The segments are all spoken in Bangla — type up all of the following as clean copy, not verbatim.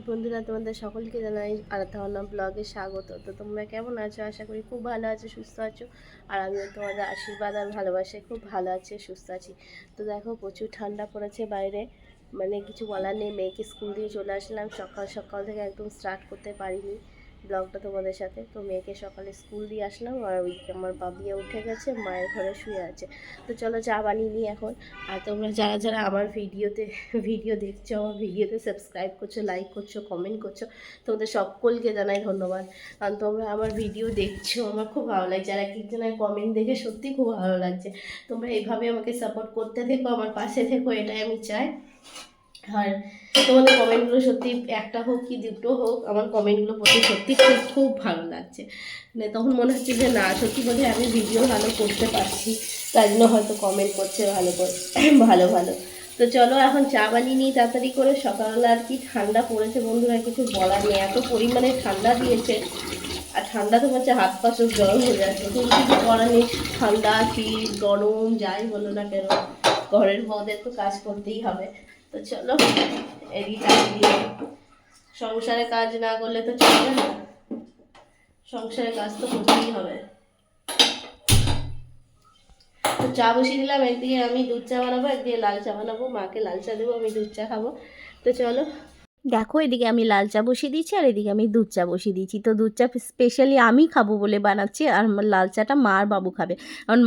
বন্ধুরা, তোমাদের সকলকে জানাই আরাধনা ব্লগে স্বাগত। তো তোমরা কেমন আছো? আশা করি খুব ভালো আছো, সুস্থ আছো। আর আমিও তোমাদের আশীর্বাদ আর ভালোবাসায় খুব ভালো আছি, সুস্থ আছি। তো দেখো, প্রচুর ঠান্ডা পড়েছে বাইরে, মানে কিছু বলার নেই। মেয়েকে স্কুল দিয়ে চলে আসলাম, সকাল সকাল থেকে একদম স্টার্ট করতে পারিনি ব্লগটা তোমাদের সাথে। তো মেয়েকে সকালে স্কুল দিয়ে আসলাম, আর ওইদিকে আমার বাবিয়া উঠে গেছে, মায়ের ঘরে শুয়ে আছে। তো চলো চা বানিয়ে নিই এখন। আর তোমরা যারা যারা আমার ভিডিও দেখছো, আমার ভিডিওতে সাবস্ক্রাইব করছো, লাইক করছো, কমেন্ট করছো, তোমাদের সকলকে জানাই ধন্যবাদ। কারণ তোমরা আমার ভিডিও দেখছো, আমার খুব ভালো লাগছে। আর এক একজনের কমেন্ট দেখে সত্যি খুব ভালো লাগছে। তোমরা এইভাবে আমাকে সাপোর্ট করতে থেকো, আমার পাশে থেকো, এটাই আমি চাই। আর তোমাদের কমেন্টগুলো সত্যি, একটা হোক কি দুটো হোক, আমার কমেন্টগুলো পড়তে সত্যি খুব খুব ভালো লাগছে। মানে তখন মনে হচ্ছে যে না, সত্যি বোধ হয় আমি ভিডিও ভালো করতে পারছি, তাই জন্য হয়তো কমেন্ট করছে ভালো করে ভালো ভালো। তো চলো এখন চা বানিয়ে নিই তাড়াতাড়ি করে। সকালবেলা আর কি ঠান্ডা পড়েছে বন্ধুরা, কিছু বলার নেই, এত পরিমাণে ঠান্ডা দিয়েছে। আর ঠান্ডা তো হচ্ছে হাত পা সব গরম হয়ে যাচ্ছে, কিন্তু কিছু করার নেই। ঠান্ডা শীত গরম যাই বলো না কেন, ঘরের বউদের তো কাজ করতেই হবে। তো চলো এদিকে দিয়ে, সংসারে কাজ না করলে তো চলবে না, সংসারে কাজ তো করতেই হবে। তো চা বসিয়ে দিলাম, একদিকে আমি দুধ চা বানাবো, একদিকে লাল চা বানাবো। মাকে লাল চা দেবো, আমি দুধ চা খাবো। তো চলো দেখো, এদিকে আমি লাল চা বসিয়ে দিয়েছি আর এদিকে আমি দুধ চা বসিয়ে দিয়েছি। তো দুধ চা স্পেশালি আমি খাবো বলে বানাচ্ছি, আর লাল চাটা মা আর বাবু খাবে। কারণ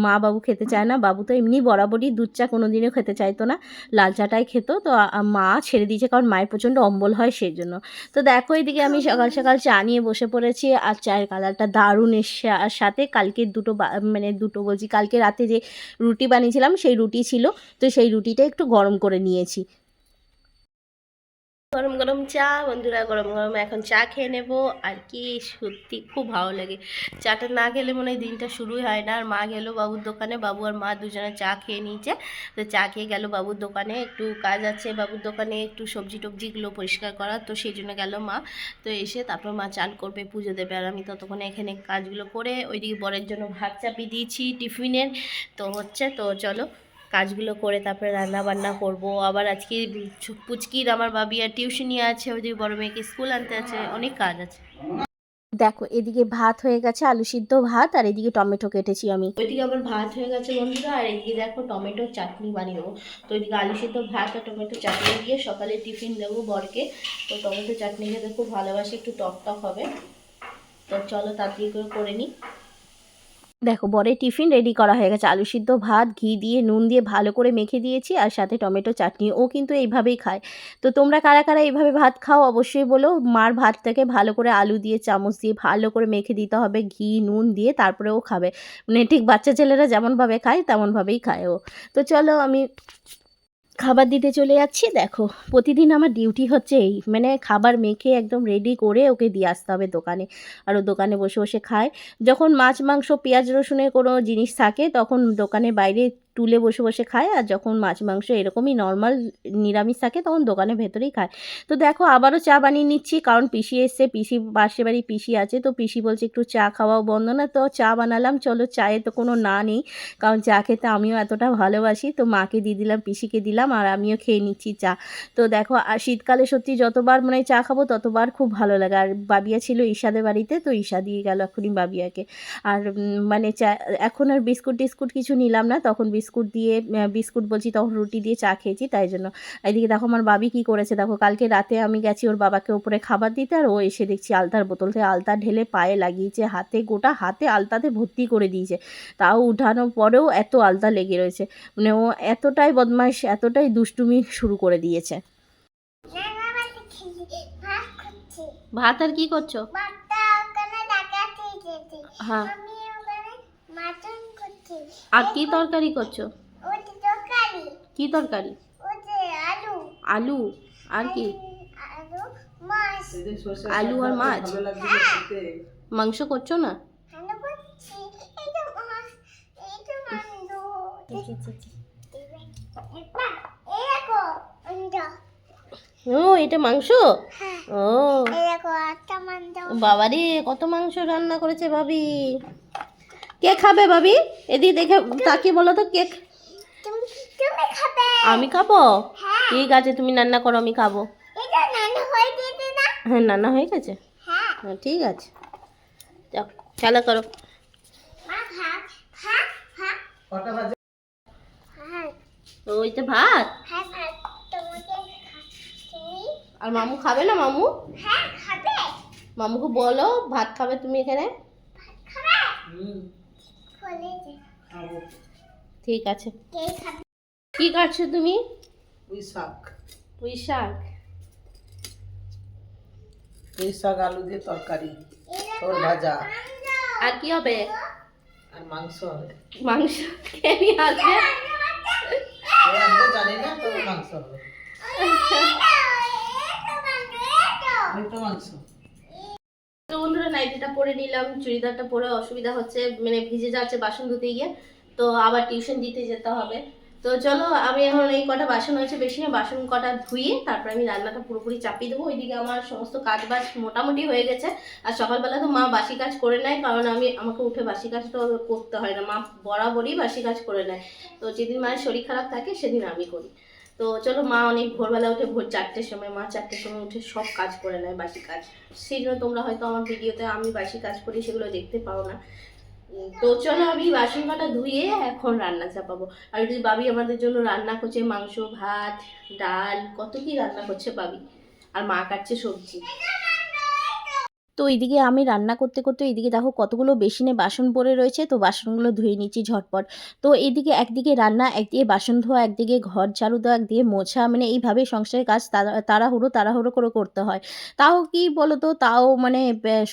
মা বাবু খেতে চায় না, বাবু তো এমনি বরাবরই দুধ চা কোনোদিনও খেতে চাইতো না, লাল চাটাই খেত। তো মা ছেড়ে দিয়েছে, কারণ মায়ের প্রচণ্ড অম্বল হয় সেই জন্য। তো দেখো, এদিকে আমি সকাল সকাল চা নিয়ে বসে পড়েছি, আর চায়ের কালারটা দারুণ এসছে। আর সাথে কালকে দুটো বলছি, কালকে রাতে যে রুটি বানিয়েছিলাম সেই রুটি ছিল, তো সেই রুটিটা একটু গরম করে নিয়েছি। গরম গরম চা বন্ধুরা, গরম গরম এখন চা খেয়ে নেব। আর কি সত্যি খুব ভালো লাগে, চাটা না খেলে মনে হয় দিনটা শুরুই হয় না। আর মা গেল বাবুর দোকানে, বাবু আর মা দুজনে চা খেয়ে নিয়েছে। তো চা খেয়ে গেল বাবুর দোকানে, একটু কাজ আছে বাবুর দোকানে, একটু সবজি টবজিগুলো পরিষ্কার করার, তো সেই জন্য গেল মা। তো এসে তারপর মা চান করবে, পুজো দেবে। আর আমি ততক্ষণে এখানে কাজগুলো করে ওইদিকে বরের জন্য ভাত চাপিয়ে দিয়েছি টিফিনের। তো তো চলো কাজগুলো করে তারপরে রান্না বান্না করব। আবার আজকে পুচকির আমার বাবি আর টিউশনি আছে, ওইদিকে বড় মেয়েকে স্কুল আনতে আছে, অনেক কাজ আছে। দেখো, এদিকে ভাত হয়ে গেছে, আলু সিদ্ধ ভাত, আর এদিকে টমেটো কেটেছি আমি। ওইদিকে আবার ভাত হয়ে গেছে বন্ধুরা, আর এদিকে দেখো টমেটো চাটনি বানিয়ে দেবো। তো ওইদিকে আলু সিদ্ধ ভাত আর টমেটো চাটনি দিয়ে সকালে টিফিন দেবো বরকে। তো টমেটো চাটনি খেতে খুব ভালোবাসি, একটু টক টক হবে। তো চলো তাড়াতাড়ি করে নিই। দেখো, বরের টিফিন রেডি করা হয়ে গেছে, আলু সিদ্ধ ভাত ঘি দিয়ে নুন দিয়ে ভালো করে মেখে দিয়েছি, আর সাথে টমেটো চাটনি। ও কিন্তু এইভাবেই খায়। তো তোমরা কারা কারা এইভাবে ভাত খাও অবশ্যই বলো। মার ভাতটাকে ভালো করে আলু দিয়ে চামচ দিয়ে ভালো করে মেখে দিতে হবে ঘি নুন দিয়ে, তারপরে ও খাবে। মানে ঠিক বাচ্চা ছেলেরা যেমনভাবে খায় তেমনভাবেই খায় ও। তো চলো আমি খাবার দিতে চলে যাচ্ছি। দেখো, প্রতিদিন আমার ডিউটি হচ্ছে এই, মানে খাবার মেখে একদম রেডি করে ওকে দিয়ে আসতে হবে দোকানে। আর ও দোকানে বসে বসে খায়। যখন মাছ মাংস পেঁয়াজ রসুনের কোনো জিনিস থাকে তখন দোকানে বাইরে টুলে বসে বসে খায়, আর যখন মাছ মাংস এরকমই নর্মাল নিরামিষ থাকে তখন দোকানের ভেতরেই খায়। তো দেখো, আবারও চা বানিয়ে নিচ্ছি, কারণ পিসি এসছে, পিসি পাশের বাড়ি পিসি আছে। তো পিসি বলছে একটু চা খাওয়াও বন্ধ না, তো চা বানালাম। চলো, চায়ে তো কোনো না নেই, কারণ চা খেতে আমিও এতটা ভালোবাসি। তো মাকে দিয়ে দিলাম, পিসিকে দিলাম, আর আমিও খেয়ে নিচ্ছি চা। তো দেখো, আর শীতকালে সত্যি যতবার মানে চা খাবো ততবার খুব ভালো লাগে। আর বাবিয়া ছিল ঈশাদের বাড়িতে, তো ঈশা দিয়ে গেল এখনই বাবিয়াকে। আর মানে চা এখন আর বিস্কুট টিস্কুট কিছু নিলাম না, তখন বিস্কুট বলছি, তখন রুটি দিয়ে চা খেয়েছি, তাই জন্য। এদিকে দেখো আমার বাবি কি করেছে, দেখো কালকে রাতে আমি গেছি ওর বাবাকে উপরে খাবার দিতে, আর ও এসে দেখছি আলতার বোতল থেকে আলতা ঢেলে পায়ে লাগিয়েছে, হাতে গোটা হাতে আলতাতে ভর্তি করে দিয়েছে। তাও উঠানোর পরেও এত আলতা লেগে রয়েছে। মানে ও এতটাই বদমাইশ, এতটাই দুষ্টুমি শুরু করে দিয়েছে। ভাত আর কি করছো? হ্যাঁ, আর কি তরকারি করছো? কি তরকারি? আলু আর কি? আলু আর মাছ? মাংস করছো না? ও, এটা মাংস? ও বাবারে, কত মাংস রান্না করেছে ভাবি। কে খাবে ভাবি? এদিকে দেখে তাকিয়ে বলো তো, কে? আমি খাবো? ঠিক আছে, তুমি রান্না করো, আমি খাবো। হ্যাঁ রান্না হয়ে গেছে, হ্যাঁ ঠিক আছে, যাও খেলা করো। ওইটা ভাত, আর মামু খাবে না? মামু মামুকে বলো ভাত খাবে তুমি এখানে। ঠিক আছে। কি কাটছো তুমি? পুঁই শাক। পুঁই শাক, পুঁই শাক আলু দিয়ে তরকারি, তোর ভাজা, আর কি হবে? আর মাংস হবে। মাংস কে নিয়ে আসবে? আমরা জানি না, তবে মাংস হবে। ওই তো মাংস। তো বন্ধুরা নাইটিটা পরে নিলাম, চুড়িদারটা পরে অসুবিধা হচ্ছে, মানে ভিজে যাচ্ছে বাসন ধুতে গিয়ে, তো আবার টিউশন দিতে যেতে হবে। তো চলো আমি এখন এই কটা বাসন হয়েছে, বেশি না, বাসন কটা ধুয়ে তারপরে আমি রান্নাটা পুরোপুরি চাপিয়ে দেবো। ওইদিকে আমার সমস্ত কাজ বাজ মোটামুটি হয়ে গেছে। আর সকালবেলা তো মা বাসি কাজ করে নেয়, কারণ আমাকে উঠে বাসি কাজ তো করতে হয় না, মা বরাবরই বাসি কাজ করে নেয়। তো যেদিন মায়ের শরীর খারাপ থাকে সেদিন আমি করি। তো চলো, মা অনেক ভোরবেলা উঠে, ভোর 4টের সময়, মা 4টের সময় উঠে সব কাজ করে নেয়, বাসি কাজ। সেই জন্য তোমরা হয়তো আমার ভিডিওতে আমি বাসি কাজ করি সেগুলো দেখতে পাও না। তো চলো আমি বাসন কটা ধুয়ে এখন রান্না চাপাবো। আর যদি বাবি আমাদের জন্য রান্না করছে মাংস, ভাত, ডাল, কত কি রান্না করছে বাবি, আর মা কাটছে সবজি। তো এইদিকে আমি রান্না করতে করতে এইদিকে দেখো কতগুলো বেসিনে বাসন পড়ে রয়েছে, তো বাসনগুলো ধুয়ে নিচ্ছি ঝটপট। তো এইদিকে একদিকে রান্না, একদিকে বাসন ধোয়া, একদিকে ঘর ঝাড়ু দেওয়া, একদিকে মোছা, মানে এইভাবেই সংসারের কাজ তাড়াহুড়ো করে করতে হয়। তাও কি বলো তো, তাও মানে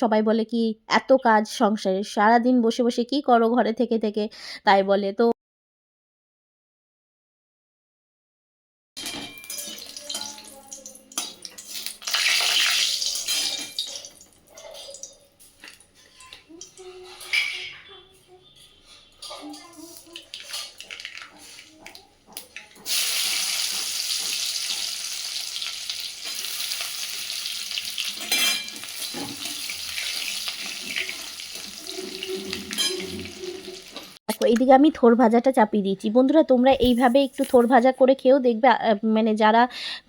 সবাই বলে কি এত কাজ সংসারে, সারাদিন বসে বসে কি করো ঘরে থেকে থেকে, তাই বলে। তো দেখো এইদিকে আমি থোড় ভাজাটা চাপিয়ে দিয়েছি। বন্ধুরা তোমরা এইভাবে একটু থোড় ভাজা করে খেয়েও দেখবে, মানে যারা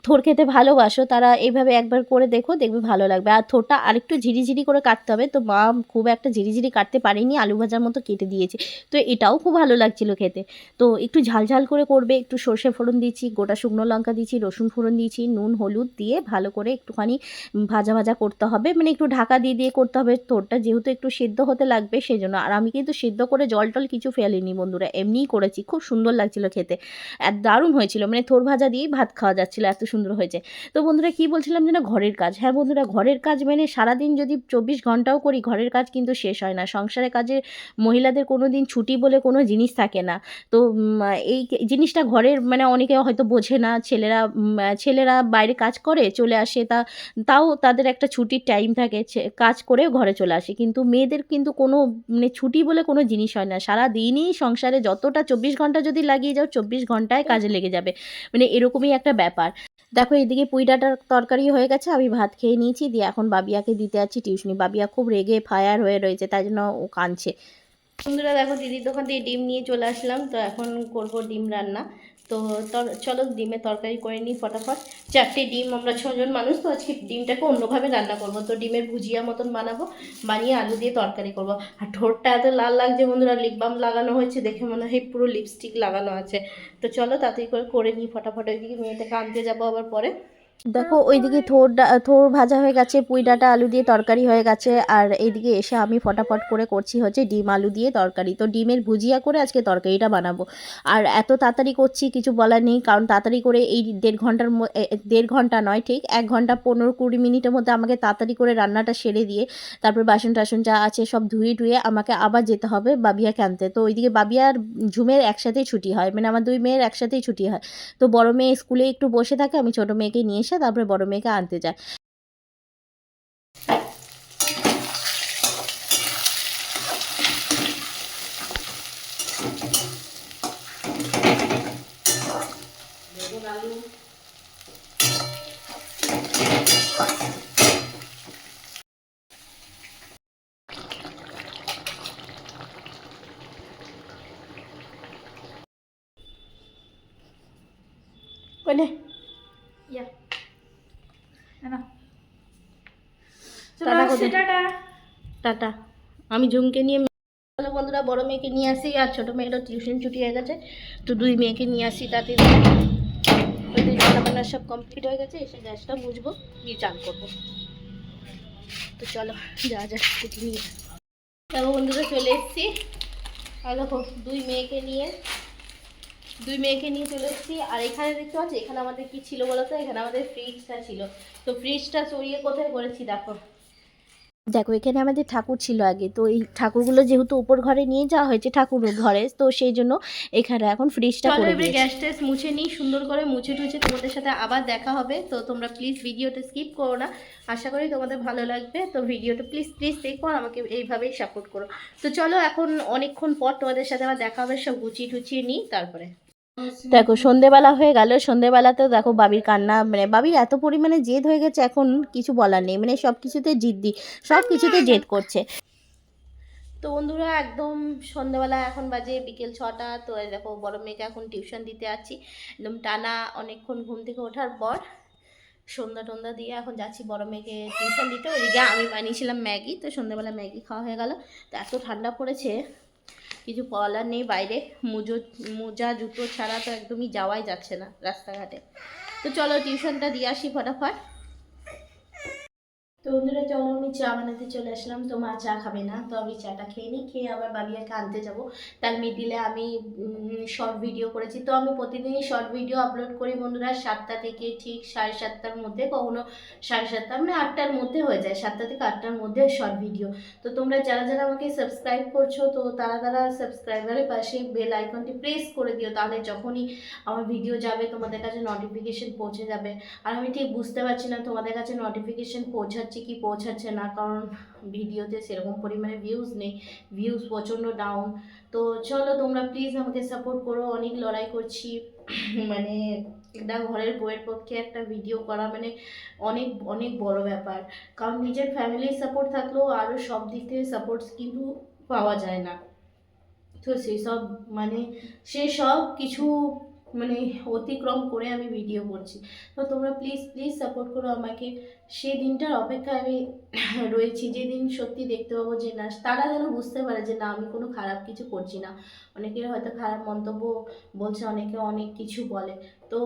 থোড় খেতে ভালোবাসো তারা এইভাবে একবার করে দেখো, দেখবে ভালো লাগবে। আর থোড়টা আরেকটু ঝিরিঝিরি করে কাটতে হবে, তো মা খুব একটা ঝিরিঝিরি কাটতে পারেনি, আলু ভাজার মতো কেটে দিয়েছে। তো এটাও খুব ভালো লাগছিলো খেতে। তো একটু ঝাল ঝাল করে করবে, একটু সর্ষে ফোড়ন দিয়েছি, গোটা শুকনো লঙ্কা দিয়েছি, রসুন ফোড়ন দিয়েছি, নুন হলুদ দিয়ে ভালো করে একটুখানি ভাজা ভাজা করতে হবে, মানে একটু ঢাকা দিয়ে দিয়ে করতে হবে। থোড়টা যেহেতু একটু সিদ্ধ হতে লাগবে সেই জন্য। আর আমি কিন্তু সিদ্ধ করে জল টল কিছু ফেলিনি বন্ধুরা, এমনিই করেছি, খুব সুন্দর লাগছিল খেতে, দারুণ হয়েছিল, মানে থোড় ভাজা দিয়েই ভাত খাওয়া যাচ্ছিলো, এত সুন্দর হয়েছে। তো বন্ধুরা কি বলছিলাম যেন, ঘরের কাজ। হ্যাঁ বন্ধুরা, ঘরের কাজ মানে সারাদিন যদি 24 ঘন্টাও করি, ঘরের কাজ কিন্তু শেষ হয় না। সংসারের কাজে মহিলাদের কোনো দিন ছুটি বলে কোনো জিনিস থাকে না। তো এই জিনিসটা ঘরের, মানে অনেকে হয়তো বোঝে না, ছেলেরা বাইরে কাজ করে চলে আসে, তাও তাদের একটা ছুটির টাইম থাকে, কাজ করে ঘরে চলে আসে। কিন্তু মেয়েদের কিন্তু কোনো মানে ছুটি বলে কোনো জিনিস হয় না, সারা দিনই সংসারে যতটা 24 ঘন্টা যদি লাগিয়ে যাও, 24 ঘন্টায় কাজে লেগে যাবে, মানে এরকমই একটা ব্যাপার। দেখো এদিকে পুঁই ডাঁটার তরকারি হয়ে গেছে, আমি ভাত খেয়ে নিয়েছি, দিয়ে এখন বাবিয়াকে দিতে যাচ্ছি টিউশনি। বাবিয়া খুব রেগে ফায়ার হয়ে রয়েছে, তাই জন্য ও কাঁদছে। বন্ধুরা দেখো দিদির দোকান থেকে ডিম নিয়ে চলে আসলাম, তো এখন করব ডিম রান্না। তো চলো ডিমের তরকারি করে নিই ফটাফট। 4টে ডিম, আমরা 6জন মানুষ, তো আজকে ডিমটাকে অন্যভাবে রান্না করব। তো ডিমের ভুজিয়া মতন বানাবো, বানিয়ে আলু দিয়ে তরকারি করব। আর ঠোঁটটা এত লাল লাগছে বন্ধুরা, লিপ বাম লাগানো হয়েছে, দেখে মনে হয় পুরো লিপস্টিক লাগানো আছে। তো চলো তাড়াতাড়ি করে নিই ফটাফট, ওইদিকে মেয়েটাকে আনতে যাবো আবার পরে। দেখো ওইদিকে থোড় ভাজা হয়ে গেছে, পুঁই ডাঁটা আলু দিয়ে তরকারি হয়ে গেছে, আর এইদিকে এসে আমি ফটাফট করে করছি হচ্ছে ডিম আলু দিয়ে তরকারি। তো ডিমের ভুজিয়া করে আজকে তরকারিটা বানাবো। আর এত তাড়াতাড়ি করছি কিছু বলার নেই, কারণ তাড়াতাড়ি করে এই 1.5 ঘন্টা নয়, ঠিক 1 ঘন্টা 15-20 মিনিটের মধ্যে আমাকে তাড়াতাড়ি করে রান্নাটা সেরে দিয়ে তারপর বাসন টাসন যা আছে সব ধুয়ে আমাকে আবার যেতে হবে বাবিয়াকে আনতে। তো ওইদিকে বাবিয়া আর ঝুমের একসাথেই ছুটি হয়, মানে আমার 2 মেয়ের একসাথেই ছুটি হয়। তো বড় মেয়ে স্কুলে একটু বসে থাকে, আমি ছোটো মেয়েকে নিয়ে এসে তারপরে বড় মেয়েকে আনতে যায়। টাটা করে দে। টাটা। আমি ঝুমকে নিয়ে হ্যালো বন্ধুরা, বড় মেয়েকে নিয়ে আসি আর ছোটো মেয়েরও টিউশন ছুটি হয়ে গেছে, তো দুই মেয়েকে নিয়ে আসি তাতে ওদের রান্নাবান্না সব কমপ্লিট হয়ে গেছে। এসে গ্যাসটা মুছবো, দিয়ে চান করবো। তো চলো যা যা স্কুটি নিয়ে দেখো বন্ধুরা চলে এসেছি। আর দেখো দুই মেয়েকে নিয়ে চলে এসেছি। আর এখানে দেখতে পাচ্ছি এখানে আমাদের কি ছিল বলো তো, এখানে আমাদের ফ্রিজটা ছিল। তো ফ্রিজটা সরিয়ে কোথায় করেছি দেখো। দেখো এখানে আমাদের ঠাকুর ছিল আগে, তো এই ঠাকুরগুলো যেহেতু উপর ঘরে নিয়ে যাওয়া হয়েছে ঠাকুরের ঘরে, তো সেই জন্য এখানে এখন ফ্রিজটা করে দিয়েছি। গ্যাস ট্যাস মুছে নিই সুন্দর করে, মুছে টুছে তোমাদের সাথে আবার দেখা হবে। তো তোমরা প্লিজ ভিডিওটা স্কিপ করো না, আশা করি তোমাদের ভালো লাগবে। তো ভিডিওটা প্লিজ প্লিজ দেখো, আমাকে এইভাবেই সাপোর্ট করো। তো চলো এখন অনেকক্ষণ পর তোমাদের সাথে আবার দেখা হবে, সব গুছিয়ে টুচিয়ে নিই তারপরে। দেখো সন্ধেবেলা হয়ে গেল, সন্ধেবেলাতেও দেখো বাবির কান্না, মানে বাবির এত পরিমাণে জেদ হয়ে গেছে এখন কিছু বলার নেই, মানে সব কিছুতে জিদ্দি, সব কিছুতে জেদ করছে। তো বন্ধুরা একদম সন্ধ্যাবেলা এখন বাজে বিকেল 6টা। তো এই দেখো বড় মেয়েকে এখন টিউশন দিতে যাচ্ছি, একদম টানা অনেকক্ষণ ঘুম থেকে ওঠার পর সন্ধ্যা টন্ধা দিয়ে এখন যাচ্ছি বড় মেয়েকে টিউশন দিতে। ওইদিকে আমি বানিয়েছিলাম ম্যাগি, তো সন্ধ্যাবেলা ম্যাগি খাওয়া হয়ে গেল। তো এত ঠান্ডা পড়েছে কিছু বলার নেই, বাইরে মোজা জুতো ছাড়া তো একদমই যাওয়াই যাচ্ছে না রাস্তাঘাটে। তো চলো টিউশনটা দিয়ে আসি ফটাফট। তো বন্ধুরা চলো আমি চা বানাতে চলে আসলাম। তো মা চা খাবে না, তো আমি চাটা খেয়ে নিই, খেয়ে আবার বাবিয়াকে আনতে যাব। তার মিডিলে আমি শর্ট ভিডিও করেছি। তো আমি প্রতিদিনই শর্ট ভিডিও আপলোড করি বন্ধুরা, 7টা থেকে ঠিক 7:30টার মধ্যে, কখনো 7:30 মানে 8টার মধ্যে হয়ে যায়, 7টা থেকে 8টার মধ্যে শর্ট ভিডিও। তো তোমরা যারা যারা আমাকে সাবস্ক্রাইব করছো, তো তারা তারা সাবস্ক্রাইবারের পাশে বেল আইকনটি প্রেস করে দিও, তাহলে যখনই আমার ভিডিও যাবে তোমাদের কাছে নোটিফিকেশন পৌঁছে যাবে। আর আমি ঠিক বুঝতে পারছি না তোমাদের কাছে নোটিফিকেশন পৌঁছাচ্ছে কি পৌঁছাচ্ছে না, কারণ ভিডিওতে সেরকম পরিমাণে ভিউজ নেই, ভিউজ প্রচণ্ড ডাউন। তো চলো তোমরা প্লিজ আমাকে সাপোর্ট করো, অনেক লড়াই করছি। মানে একটা ঘরের বউয়ের পক্ষে একটা ভিডিও করা মানে অনেক অনেক বড় ব্যাপার, কারণ নিজের ফ্যামিলির সাপোর্ট থাকলেও আরও সব দিক থেকে সাপোর্ট কিন্তু পাওয়া যায় না। তো সেই সব কিছু মানে অতিক্রম করে আমি ভিডিও করছি। তো তোমরা প্লিজ প্লিজ সাপোর্ট করো আমাকে। সেই দিনটার অপেক্ষায় আমি রয়েছি, যেদিন সত্যি দেখতে পাবো যে না, তারা যেন বুঝতে পারে যে না আমি কোনো খারাপ কিছু করছি না। অনেকের হয়তো খারাপ মন্তব্য বলছে, অনেকে অনেক কিছু বলে, তো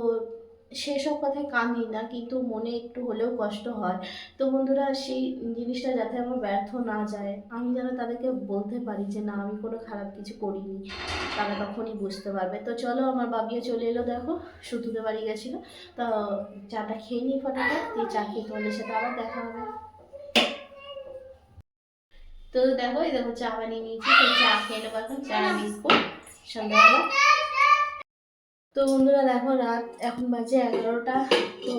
সেসব কথায় কান দিই না, কিন্তু মনে একটু হলেও কষ্ট হয়। তো বন্ধুরা সেই জিনিসটা যাতে আমার ব্যর্থ না যায়, আমি যেন তাদেরকে বলতে পারি যে না আমি কোনো খারাপ কিছু করিনি, তারা তখনই বুঝতে পারবে। তো চলো আমার বাবিও চলে এলো, দেখো শুধুতে বাড়ি গেছিলো। তো চাটা খেয়ে নিই ফটাফট, দিয়ে চা খেয়ে তোমাদের সাথে আবার দেখা হবে। তো দেখো এই দেখো চা বানিয়ে নিয়েছি, তো চা খেয়ে নেবো এখন, চা বিস্কুট সন্ধ্যাবেলা। তো বন্ধুরা দেখো রাত এখন বাজে 11টা। তো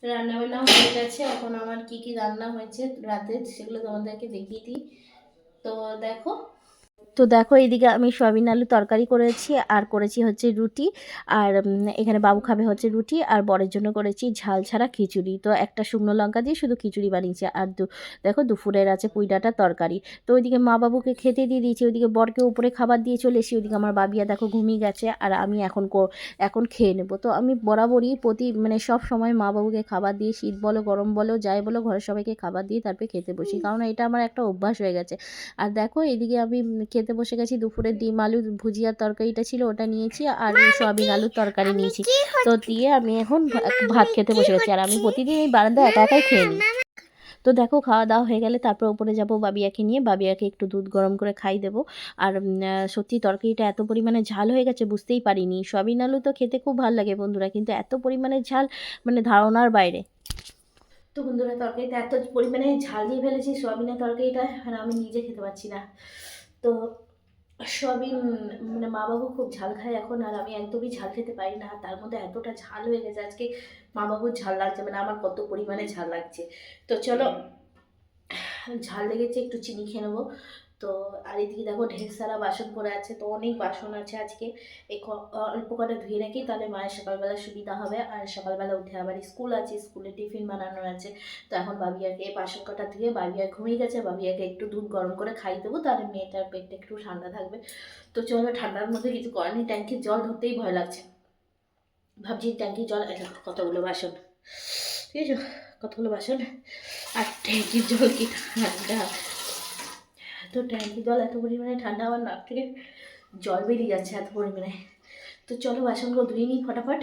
রান্নাবান্না হয়ে গেছে, এখন আমার কি কি রান্না হয়েছে রাতে সেগুলো তোমাদেরকে দেখিয়ে দিই। তো দেখো এইদিকে আমি সয়াবিন আলু তরকারি করেছি, আর করেছি হচ্ছে রুটি। আর এখানে বাবু খাবে হচ্ছে রুটি, আর বরের জন্য করেছি ঝাল ছাড়া খিচুড়ি। তো একটা শুকনো লঙ্কা দিয়ে শুধু খিচুড়ি বানিয়েছি। আর দেখো দুপুরের আছে পুঁই ডাঁটার তরকারি। তো ওইদিকে মা বাবুকে খেতে দিয়ে দিয়েছি, ওইদিকে বরকে উপরে খাবার দিয়ে চলে এসেছি। ওইদিকে আমার বাবিয়া দেখো ঘুমিয়ে গেছে, আর আমি এখন খেয়ে নেব। তো আমি বরাবরই মানে সব সময় মা বাবুকে খাবার দিয়ে, শীত বলো গরম বলো যাই বলো, ঘরের সবাইকে খাবার দিয়ে তারপরে খেতে বসি, কারণ এটা আমার একটা অভ্যাস হয়ে গেছে। আর দেখো এদিকে আমি খেতে বসে গেছি। দুপুরে ডিম আলু ভুজিয়ার তরকারিটা ছিল ওটা নিয়েছি, আর সয়াবিন আলুর তরকারি নিয়েছি। তো দিয়ে আমি এখন ভাত খেতে বসে গেছি, আর আমি প্রতিদিন এই বারান্দায় একা একাই খেয়ে নিই। তো দেখো খাওয়া দাওয়া হয়ে গেলে তারপর উপরে যাব বাবিয়াকে নিয়ে, বাবিয়াকে একটু দুধ গরম করে খাই দেবো। আর সত্যি তরকারিটা এত পরিমাণে ঝাল হয়ে গেছে বুঝতেই পারিনি। সয়াবিন আলু তো খেতে খুব ভালো লাগে বন্ধুরা, কিন্তু এত পরিমাণে ঝাল মানে ধারণার বাইরে। তো বন্ধুরা তরকারিটা এত পরিমাণে ঝাল দিয়ে ফেলেছি সয়াবিনের তরকারিটা, মানে আমি নিজে খেতে পারছি না। তো সয়াবিন মানে মা বাবু খুব ঝাল খায় এখন, আর আমি একদমই ঝাল খেতে পারি না। তার মধ্যে এতটা ঝাল হয়ে গেছে আজকে, মা বাবুর ঝাল লাগছে, মানে আমার কত পরিমাণে ঝাল লাগছে। তো চলো ঝাল লেগেছে একটু চিনি খেয়ে নেবো। তো আর এদিকে দেখো ঢের সারা বাসন পড়ে আছে, তো অনেক বাসন আছে আজকে। এই অল্প কটা ধুয়ে রাখি, তাহলে মায়ের সকালবেলা সুবিধা হবে। আর সকালবেলা উঠে আবার স্কুল আছে, স্কুলে টিফিন বানানোর আছে। তো এখন বাবিয়াকে বাসন কটা ধুয়ে, বাবিয়া ঘুমিয়ে গেছে, বাবিয়াকে একটু দুধ গরম করে খাই দেবো, তাহলে মেয়েটার পেটটা একটু ঠান্ডা থাকবে। তো চলো ঠান্ডার মধ্যে কিছু করার নেই, ট্যাঙ্কির জল ধরতেই ভয় লাগছে। ভাবছি ট্যাঙ্কির জল, এটা কতগুলো বাসন, ঠিক আছে কতগুলো বাসন। আর ট্যাঙ্কির জল কি ঠান্ডা, তো ট্যাঙ্কির জল এত পরিমাণে ঠান্ডা, আমার নাক থেকে জল বেরিয়ে যাচ্ছে এত পরিমাণে। তো চলো বাসনগুলো ধুয়ে নিই ফটাফট।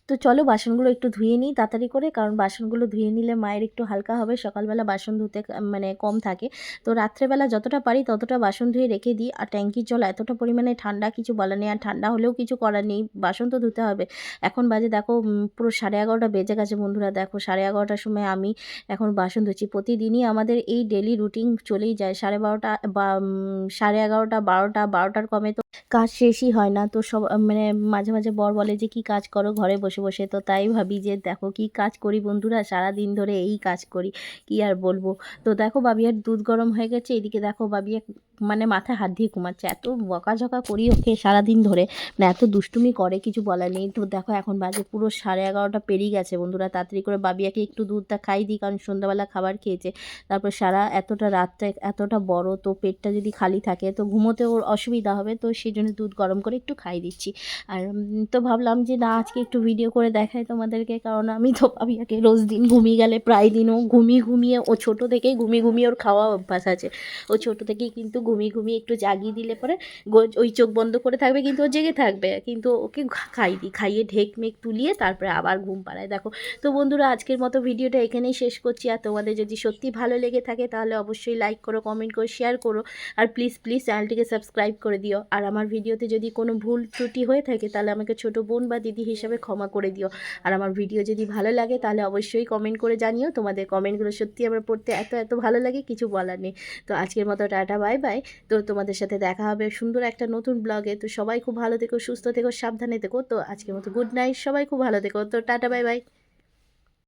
তো চলো বাসনগুলো একটু ধুয়ে নিই তাড়াতাড়ি করে, কারণ বাসনগুলো ধুয়ে নিলে মায়ের একটু হালকা হবে, সকালবেলা বাসন ধুতে মানে কম থাকে। তো রাত্রেবেলা যতটা পারি ততটা বাসন ধুয়ে রেখে দিই। আর ট্যাঙ্কির জল এতটা পরিমাণে ঠান্ডা, কিছু বলার নেই। আর ঠান্ডা হলেও কিছু করার নেই, বাসন তো ধুতে হবে। এখন বাজে দেখো পুরো 11:30 বেজে গেছে বন্ধুরা। দেখো 11:30টার সময় আমি এখন বাসন ধুচ্ছি। প্রতিদিনই আমাদের এই ডেলি রুটিন চলেই যায়। 12:30 বা 11:30, 12টার কমে তো কাজ শেষই হয় না। তো সব মানে মাঝে মাঝে বর বলে যে কী কাজ করো ঘরে বসে বসে, তো তাই ভাবি যে দেখো কী কাজ করি বন্ধুরা, সারা দিন ধরে এই কাজ করি, কি আর বলবো। তো দেখো বাবিয়ার দুধ গরম হয়ে গেছে, এদিকে দেখো বাবিয়া মানে মাথায় হাত দিয়ে ঘুমাচ্ছে। এত বকাঝকা করি ওকে সারাদিন ধরে, মানে এত দুষ্টুমি করে কিছু বলার নেই। তো দেখো এখন বাজে পুরো 11:30 পেরিয়ে গেছে বন্ধুরা। তাড়াতাড়ি করে বাবিয়াকে একটু দুধটা খাই দিই, কারণ সন্ধ্যাবেলা খাবার খেয়েছে। তারপর এতটা রাতটা এতটা বড়, তো পেটটা যদি খালি থাকে তো ঘুমোতে ওর অসুবিধা হবে, তো সেই জন্য দুধ গরম করে একটু খাই দিচ্ছি। আর তো ভাবলাম যে না আজকে একটু ভিডিও করে দেখাই তোমাদেরকে, কারণ আমি তো পাবিয়াকে রোজ দিন ঘুমিয়ে গেলে প্রায় দিনও ঘুমিয়ে ও ছোটো থেকেই ঘুমিয়ে ওর খাওয়া অভ্যাস আছে। ও ছোটো থেকেই কিন্তু ঘুমিয়ে একটু জাগিয়ে দিলে পরে ওই চোখ বন্ধ করে থাকবে, কিন্তু ও জেগে থাকবে, কিন্তু ওকে খাইয়ে ঢেক মেঘ তুলিয়ে তারপরে আবার ঘুম পাড়ায় দেখো। তো বন্ধুরা আজকের মতো ভিডিওটা এখানেই শেষ করছি। আর তোমাদের যদি সত্যি ভালো লেগে থাকে তাহলে অবশ্যই লাইক করো, কমেন্ট করো, শেয়ার করো। আর প্লিজ চ্যানেলটিকে সাবস্ক্রাইব করে দিও। আর আমার ভিডিওতে যদি কোনো ভুল ত্রুটি হয়ে থাকে তাহলে আমাকে ছোটো বোন বা দিদি হিসাবে ক্ষমা করে দিও। আর আমার ভিডিও যদি ভালো লাগে তাহলে অবশ্যই কমেন্ট করে জানিও। তোমাদের কমেন্টগুলো সত্যি আমার পড়তে এত ভালো লাগে, কিছু বলার নেই। তো আজকের মতো টাটা বাই বাই। তো তোমাদের সাথে দেখা হবে সুন্দর একটা নতুন ব্লগে। তো সবাই খুব ভালো থেকো, সুস্থ থেকো, সাবধানে থেকো। তো আজকের মতো গুড নাইট, সবাই খুব ভালো থেকো। তো টাটা বাই বাই।